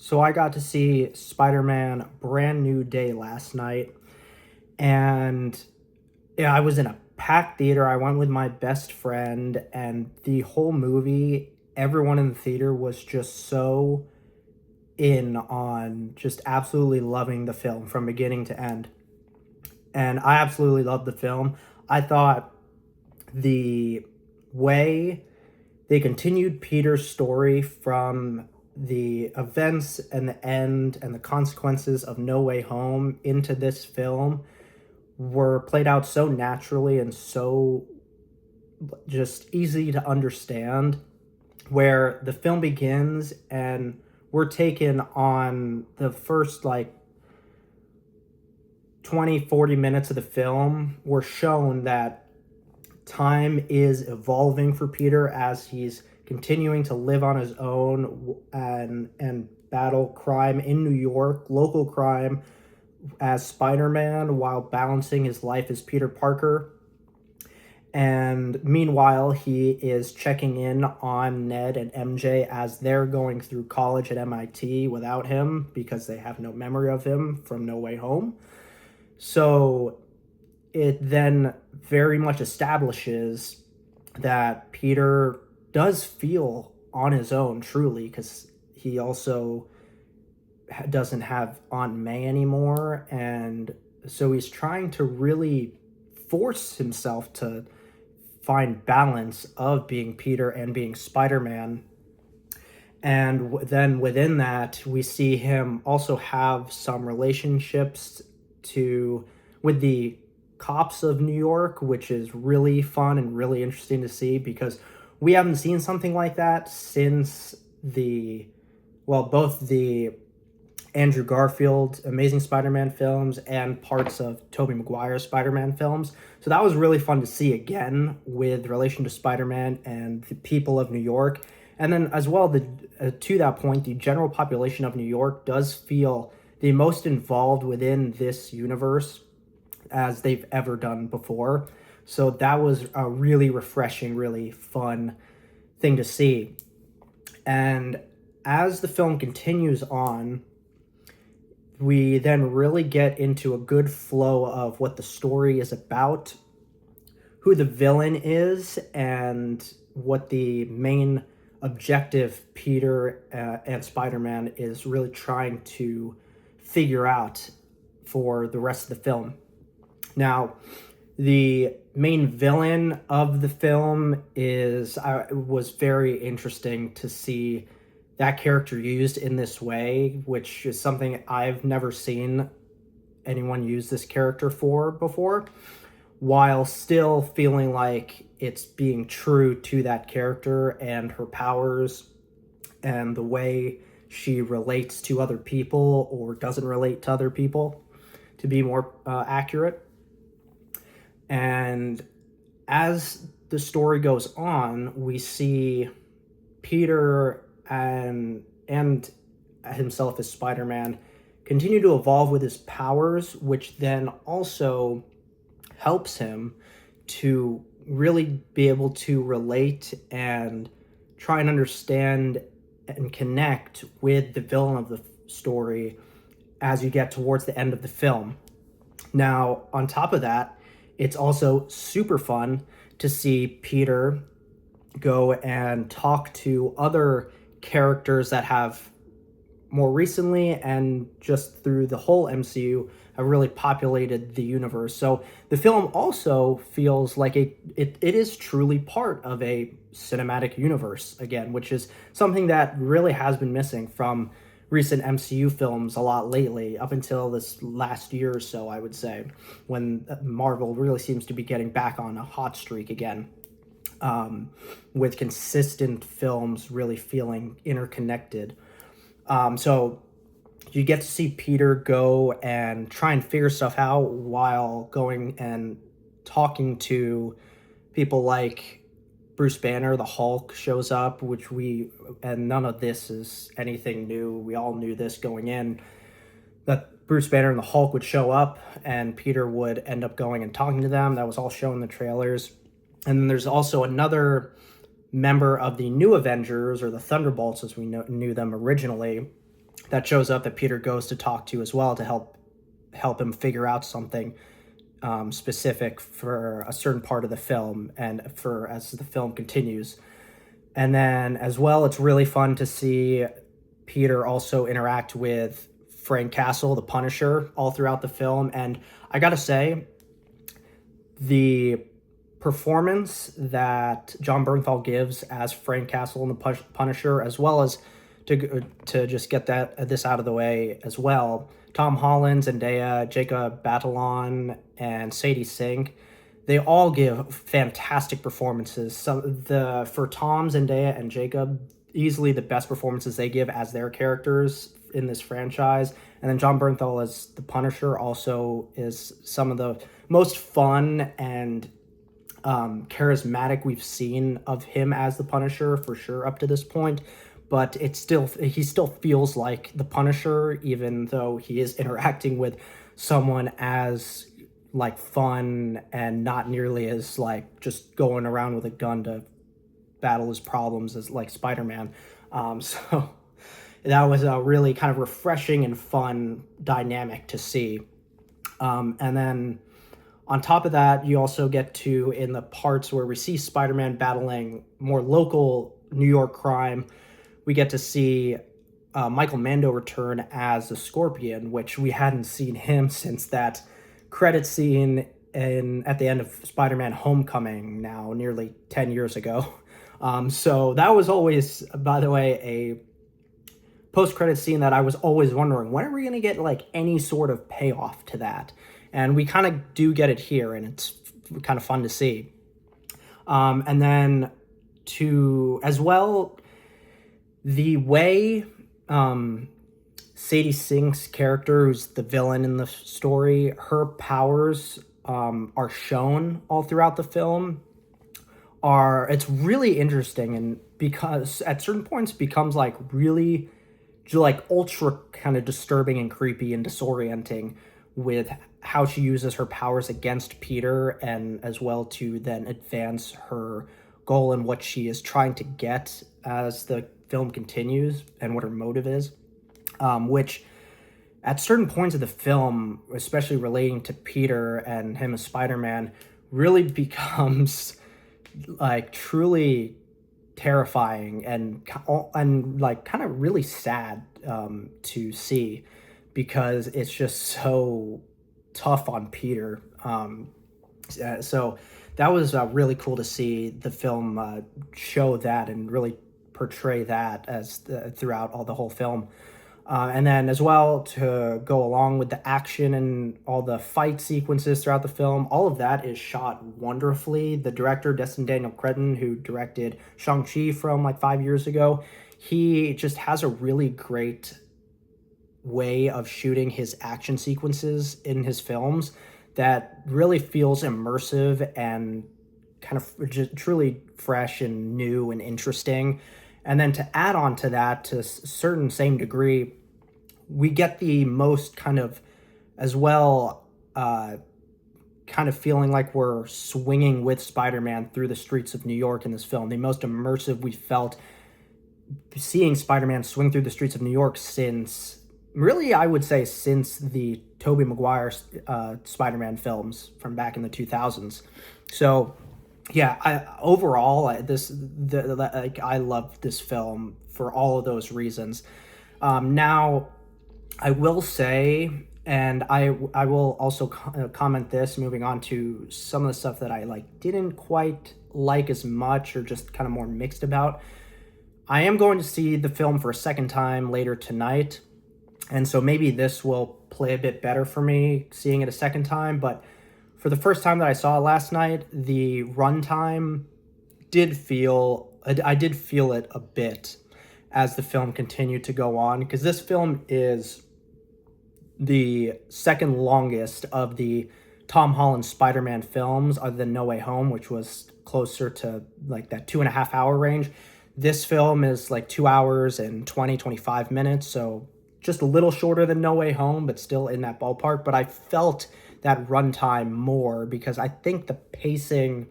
So I got to see Spider-Man Brand New Day last night, and yeah, I was in a packed theater. I went with my best friend, and the whole movie, everyone in the theater was just so in on just absolutely loving the film from beginning to end. And I absolutely loved the film. I thought the way they continued Peter's story from the events and the end and the consequences of No Way Home into this film were played out so naturally and so just easy to understand, where the film begins and we're taken on the first 20-40 minutes of the film. We're shown that time is evolving for Peter as he's continuing to live on his own and battle crime in New York, local crime, as Spider-Man, while balancing his life as Peter Parker. And meanwhile, he is checking in on Ned and MJ as they're going through college at MIT without him because they have no memory of him from No Way Home. So it then very much establishes that Peter does feel on his own, truly, because he also doesn't have Aunt May anymore. And so he's trying to really force himself to find balance of being Peter and being Spider-Man. And then within that, we see him also have some relationships to with the cops of New York, which is really fun and really interesting to see because we haven't seen something like that since both the Andrew Garfield Amazing Spider-Man films and parts of Tobey Maguire's Spider-Man films. So that was really fun to see again with relation to Spider-Man and the people of New York. And then as well, to that point, the general population of New York does feel the most involved within this universe as they've ever done before. So that was a really refreshing, really fun thing to see. And as the film continues on, we then really get into a good flow of what the story is about, who the villain is, and what the main objective Peter and Spider-Man is really trying to figure out for the rest of the film. Now, the main villain of the film was very interesting to see that character used in this way, which is something I've never seen anyone use this character for before, while still feeling like it's being true to that character and her powers and the way she relates to other people or doesn't relate to other people, to be more accurate. And as the story goes on, we see Peter and himself as Spider-Man continue to evolve with his powers, which then also helps him to really be able to relate and try and understand and connect with the villain of the story as you get towards the end of the film. Now, on top of that, it's also super fun to see Peter go and talk to other characters that have more recently and just through the whole MCU have really populated the universe. So the film also feels like it is truly part of a cinematic universe again, which is something that really has been missing from recent MCU films a lot lately, up until this last year or so, I would say, when Marvel really seems to be getting back on a hot streak again, with consistent films really feeling interconnected. So you get to see Peter go and try and figure stuff out while going and talking to people like Bruce Banner. The Hulk shows up, and none of this is anything new. We all knew this going in, that Bruce Banner and the Hulk would show up and Peter would end up going and talking to them. That was all shown in the trailers. And then there's also another member of the New Avengers, or the Thunderbolts as we knew them originally, that shows up that Peter goes to talk to as well to help him figure out something specific for a certain part of the film and for as the film continues. And then as well, it's really fun to see Peter also interact with Frank Castle, the Punisher, all throughout the film. And I gotta say, the performance that Jon Bernthal gives as Frank Castle and the Punisher, as well as to just get this out of the way as well, Tom Holland, Zendaya, Jacob Batalon, and Sadie Sink, they all give fantastic performances. For Tom, Zendaya, and Jacob, easily the best performances they give as their characters in this franchise. And then Jon Bernthal as the Punisher also is some of the most fun and charismatic we've seen of him as the Punisher for sure up to this point. But he still feels like the Punisher, even though he is interacting with someone as like fun and not nearly as like just going around with a gun to battle his problems as like Spider-Man. So that was a really kind of refreshing and fun dynamic to see. And then on top of that, you also get to, in the parts where we see Spider-Man battling more local New York crime, we get to see Michael Mando return as the Scorpion, which we hadn't seen him since that credit scene at the end of Spider-Man Homecoming, now nearly 10 years ago. So that was always, by the way, a post-credit scene that I was always wondering, when are we going to get like any sort of payoff to that? And we kind of do get it here, and it's kind of fun to see. And then as well, the way Sadie Sink's character, who's the villain in the story, her powers are shown all throughout the film. It's really interesting, and because at certain points it becomes like really like ultra kind of disturbing and creepy and disorienting with how she uses her powers against Peter, and as well to then advance her goal and what she is trying to get as the film continues and what her motive is, which at certain points of the film, especially relating to Peter and him as Spider-Man, really becomes like truly terrifying and like kind of really sad to see, because it's just so tough on Peter. So that was really cool to see the film show that and really portray that as throughout the whole film. And then as well, to go along with the action and all the fight sequences throughout the film, all of that is shot wonderfully. The director, Destin Daniel Cretton, who directed Shang-Chi from like 5 years ago, he just has a really great way of shooting his action sequences in his films that really feels immersive and kind of just truly fresh and new and interesting. And then to add on to that, to a certain same degree, we get the most kind of, as well, kind of feeling like we're swinging with Spider-Man through the streets of New York in this film. The most immersive we felt seeing Spider-Man swing through the streets of New York since, really, I would say since the Tobey Maguire Spider-Man films from back in the 2000s. So yeah, I love this film for all of those reasons. Now, I will say, and I will also comment this, moving on to some of the stuff that I didn't quite like as much, or just kind of more mixed about. I am going to see the film for a second time later tonight, and so maybe this will play a bit better for me seeing it a second time. But for the first time that I saw it last night, the runtime I did feel it a bit as the film continued to go on, because this film is the second longest of the Tom Holland Spider-Man films, other than No Way Home, which was closer to like that 2.5 hour range. This film is like 2 hours and 25 minutes, so just a little shorter than No Way Home, but still in that ballpark. But I felt that runtime more, because I think the pacing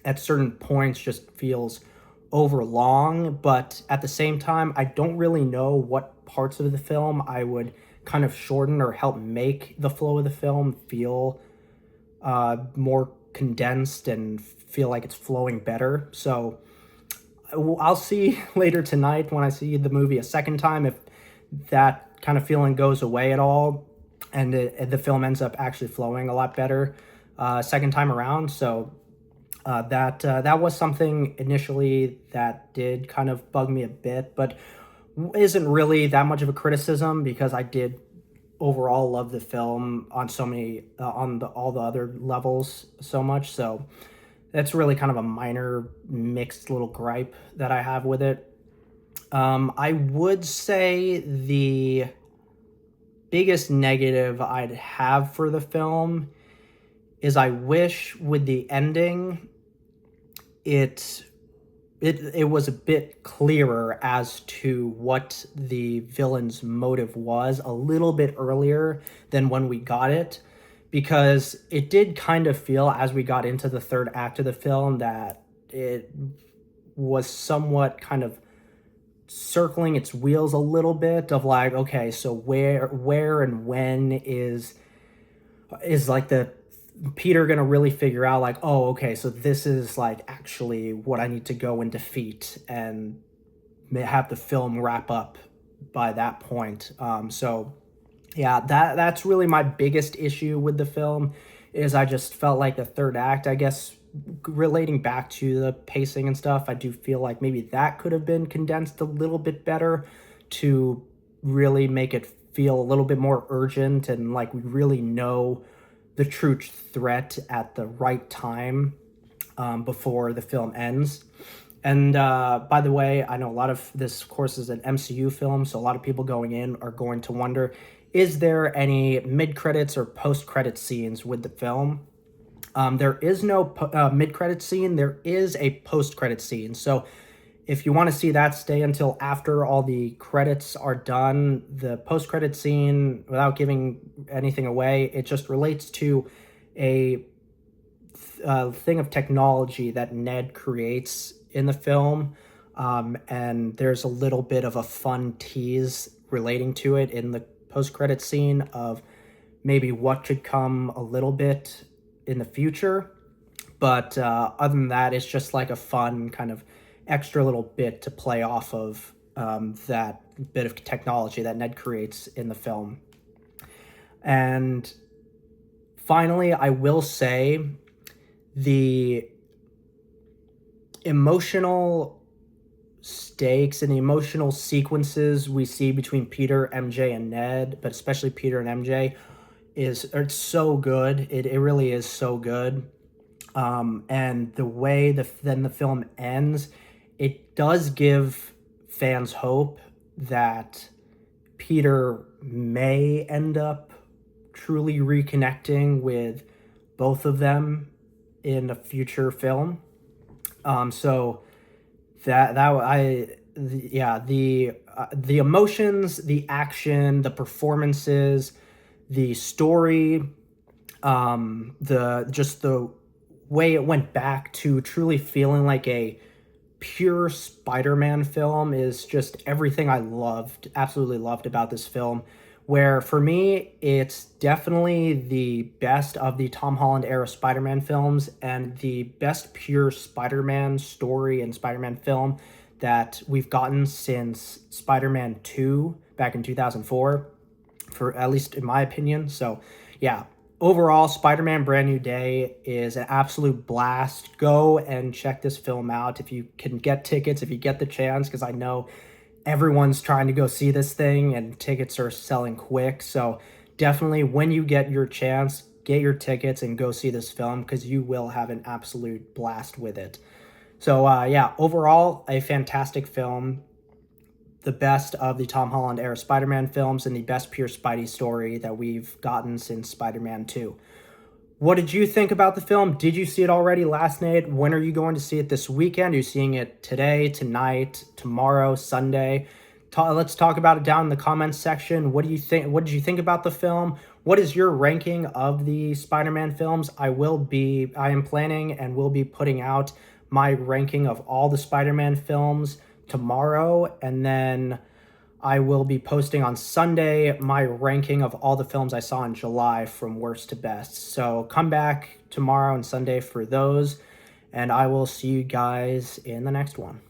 at certain points just feels over long, but at the same time, I don't really know what parts of the film I would kind of shorten or help make the flow of the film feel more condensed and feel like it's flowing better. So I'll see later tonight when I see the movie a second time if that kind of feeling goes away at all and the film ends up actually flowing a lot better second time around. So that was something initially that did kind of bug me a bit, but isn't really that much of a criticism because I did overall love the film on so many all the other levels so much. So that's really kind of a minor mixed little gripe that I have with it. I would say the biggest negative I'd have for the film is I wish with the ending it was a bit clearer as to what the villain's motive was a little bit earlier than when we got it, because it did kind of feel as we got into the third act of the film that it was somewhat kind of circling its wheels a little bit of like, okay, so where and when is like the Peter gonna really figure out like, oh, okay, so this is like actually what I need to go and defeat and have the film wrap up by that point. So yeah, that's really my biggest issue with the film is I just felt like the third act, I guess, relating back to the pacing and stuff, I do feel like maybe that could have been condensed a little bit better to really make it feel a little bit more urgent and like we really know the true threat at the right time before the film ends. And by the way, I know a lot of this, of course, is an MCU film, so a lot of people going in are going to wonder, is there any mid-credits or post-credit scenes with the film? There is no mid-credit scene. There is a post-credit scene. So if you want to see that, stay until after all the credits are done. The post-credit scene, without giving anything away, it just relates to a thing of technology that Ned creates in the film. And there's a little bit of a fun tease relating to it in the post-credit scene of maybe what could come a little bit in the future. But other than that, it's just like a fun kind of extra little bit to play off of that bit of technology that Ned creates in the film. And finally, I will say the emotional stakes and the emotional sequences we see between Peter, MJ, and Ned, but especially Peter and MJ, it's so good. It really is so good. And the way then the film ends, it does give fans hope that Peter may end up truly reconnecting with both of them in a future film. So the emotions, the action, the performances, the story, the way it went back to truly feeling like a pure Spider-Man film is just everything I absolutely loved about this film. Where for me, it's definitely the best of the Tom Holland era Spider-Man films and the best pure Spider-Man story and Spider-Man film that we've gotten since Spider-Man 2 back in 2004, for at least in my opinion. So yeah, overall, Spider-Man Brand New Day is an absolute blast. Go and check this film out if you can get tickets, if you get the chance, because I know everyone's trying to go see this thing and tickets are selling quick. So definitely when you get your chance, get your tickets and go see this film because you will have an absolute blast with it. So yeah, overall, a fantastic film. The best of the Tom Holland era Spider-Man films and the best pure Spidey story that we've gotten since Spider-Man 2. What did you think about the film? Did you see it already last night? When are you going to see it this weekend? Are you seeing it today, tonight, tomorrow, Sunday? Let's talk about it down in the comments section. What do you think? What did you think about the film? What is your ranking of the Spider-Man films? I am planning and will be putting out my ranking of all the Spider-Man films tomorrow, and then I will be posting on Sunday my ranking of all the films I saw in July from worst to best. So come back tomorrow and Sunday for those, and I will see you guys in the next one.